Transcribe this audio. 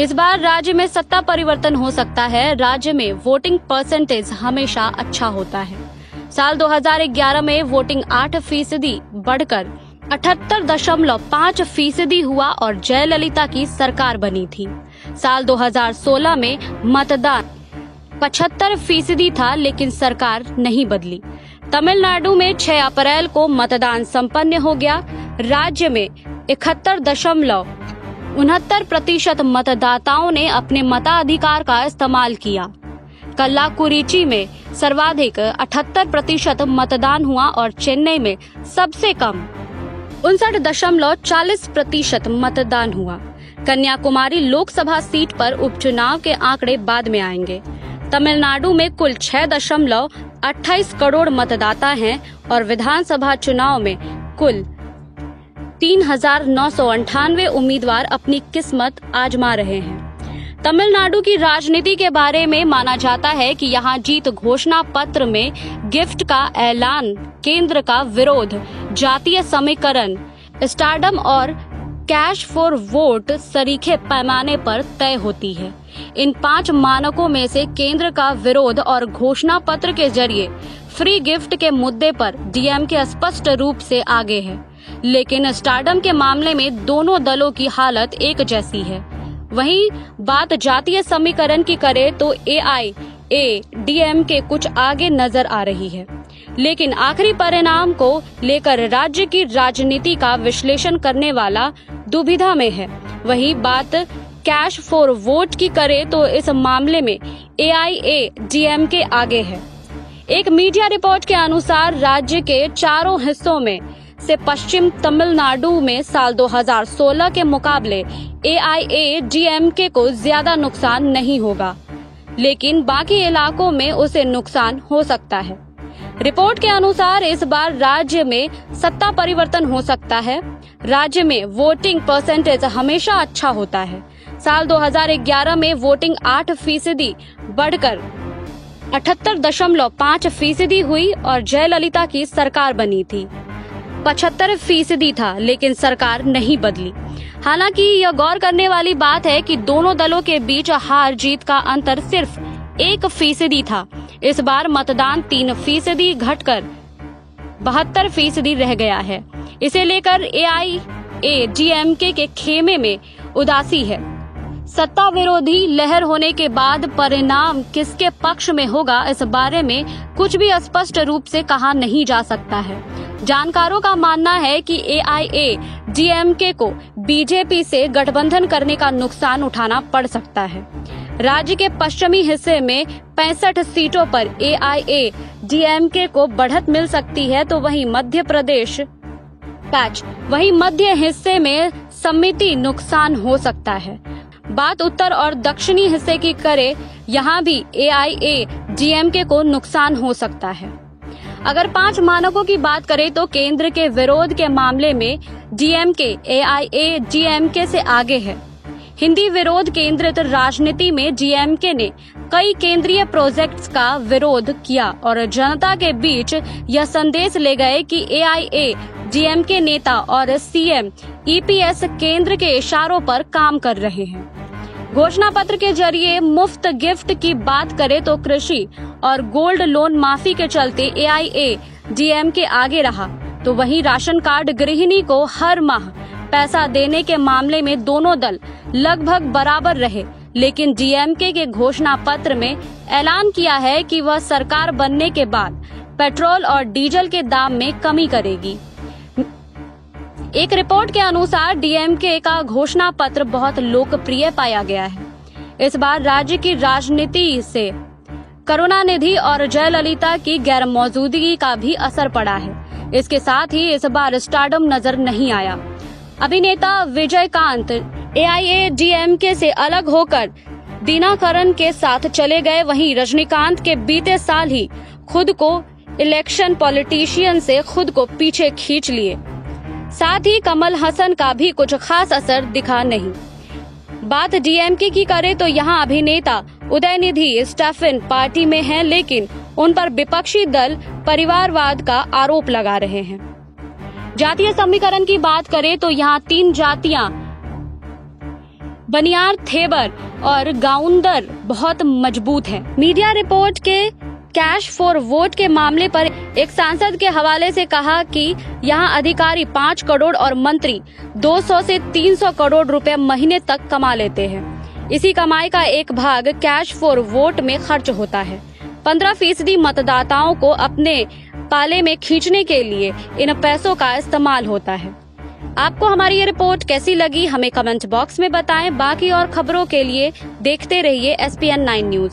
इस बार राज्य में सत्ता परिवर्तन हो सकता है। राज्य में वोटिंग परसेंटेज हमेशा अच्छा होता है। साल 2011 में वोटिंग 8% बढ़कर 78.5% हुआ और जयललिता की सरकार बनी थी। साल 2016 में मतदान 75% था, लेकिन सरकार नहीं बदली। तमिलनाडु में 6 अप्रैल को मतदान संपन्न हो गया। राज्य में 71.69% मतदाताओं ने अपने मताधिकार का इस्तेमाल किया। कल्लाकुरिची में सर्वाधिक 78% मतदान हुआ और चेन्नई में सबसे कम 59.40% मतदान हुआ। कन्याकुमारी लोकसभा सीट पर उपचुनाव के आंकड़े बाद में आएंगे। तमिलनाडु में कुल 6.28 करोड़ मतदाता हैं और विधानसभा चुनाव में कुल 3,998 उम्मीदवार अपनी किस्मत आजमा रहे हैं। तमिलनाडु की राजनीति के बारे में माना जाता है कि यहाँ जीत घोषणा पत्र में गिफ्ट का ऐलान, केंद्र का विरोध, जातीय समीकरण, स्टारडम और कैश फॉर वोट सरीखे पैमाने पर तय होती है। इन 5 मानकों में से केंद्र का विरोध और घोषणा पत्र के जरिए फ्री गिफ्ट के मुद्दे पर डीएमके स्पष्ट रूप से आगे है, लेकिन स्टारडम के मामले में दोनों दलों की हालत एक जैसी है। वहीं बात जातीय समीकरण की करें तो एआईएडीएमके कुछ आगे नजर आ रही है, लेकिन आखिरी परिणाम को लेकर राज्य की राजनीति का विश्लेषण करने वाला दुविधा में है। वहीं बात कैश फॉर वोट की करें तो इस मामले में एआईएडीएमके आगे है। एक मीडिया रिपोर्ट के अनुसार राज्य के चारों हिस्सों में से पश्चिम तमिलनाडु में साल 2016 के मुकाबले एआईएडीएमके को ज्यादा नुकसान नहीं होगा, लेकिन बाकी इलाकों में उसे नुकसान हो सकता है। रिपोर्ट के अनुसार इस बार राज्य में सत्ता परिवर्तन हो सकता है। राज्य में वोटिंग परसेंटेज हमेशा अच्छा होता है। साल 2011 में वोटिंग 8% बढ़कर 78.5% हुई और जयललिता की सरकार बनी थी। 75% था, लेकिन सरकार नहीं बदली। हालांकि यह गौर करने वाली बात है कि दोनों दलों के बीच हार जीत का अंतर सिर्फ 1% था। इस बार मतदान 3% घटकर 72% रह गया है। इसे लेकर एआईएडीएमके के खेमे में उदासी है। सत्ता विरोधी लहर होने के बाद परिणाम किसके पक्ष में होगा, इस बारे में कुछ भी स्पष्ट रूप से कहा नहीं जा सकता है। जानकारों का मानना है कि एआईएडीएमके को बीजेपी से गठबंधन करने का नुकसान उठाना पड़ सकता है। राज्य के पश्चिमी हिस्से में 65 सीटों पर एआईएडीएमके को बढ़त मिल सकती है, तो वहीं मध्य हिस्से में समिति नुकसान हो सकता है। बात उत्तर और दक्षिणी हिस्से की करें, यहाँ भी एआईएडीएमके को नुकसान हो सकता है। अगर 5 मानकों की बात करें तो केंद्र के विरोध के मामले में डीएमके एआईएडीएमके से आगे है। हिंदी विरोध केंद्रित राजनीति में डीएमके ने कई केंद्रीय प्रोजेक्ट्स का विरोध किया और जनता के बीच यह संदेश ले गए कि एआईएडीएमके नेता और सीएम ईपीएस केंद्र के इशारों पर काम कर रहे हैं। घोषणा पत्र के जरिए मुफ्त गिफ्ट की बात करें तो कृषि और गोल्ड लोन माफी के चलते एआईएडीएमके आगे रहा, तो वहीं राशन कार्ड गृहिणी को हर माह पैसा देने के मामले में दोनों दल लगभग बराबर रहे। लेकिन डीएमके के घोषणा पत्र में ऐलान किया है कि वह सरकार बनने के बाद पेट्रोल और डीजल के दाम में कमी करेगी। एक रिपोर्ट के अनुसार डीएमके का घोषणा पत्र बहुत लोकप्रिय पाया गया है। इस बार राज्य की राजनीति से करुणानिधि और जयललिता की गैर मौजूदगी का भी असर पड़ा है। इसके साथ ही इस बार स्टारडम नजर नहीं आया। अभिनेता विजयकांत एआईएडीएमके से अलग होकर दिनाकरन के साथ चले गए। वहीं रजनीकांत के बीते साल ही खुद को इलेक्शन पॉलिटिशियन से खुद को पीछे खींच लिए। साथ ही कमल हसन का भी कुछ खास असर दिखा नहीं। बात डीएमके की करें तो यहाँ अभिनेता उदयनिधि स्टेफन पार्टी में हैं, लेकिन उन पर विपक्षी दल परिवारवाद का आरोप लगा रहे हैं। जातीय समीकरण की बात करें तो यहाँ 3 जातियां बनियार, थेबर और गाउंदर बहुत मजबूत है। मीडिया रिपोर्ट के कैश फॉर वोट के मामले पर एक सांसद के हवाले से कहा कि यहां अधिकारी 5 करोड़ और मंत्री 200 से 300 करोड़ रुपए महीने तक कमा लेते हैं। इसी कमाई का एक भाग कैश फॉर वोट में खर्च होता है। 15% मतदाताओं को अपने पाले में खींचने के लिए इन पैसों का इस्तेमाल होता है। आपको हमारी ये रिपोर्ट कैसी लगी हमें कमेंट बॉक्स में बताएं। बाकी और खबरों के लिए देखते रहिए SPN9 न्यूज।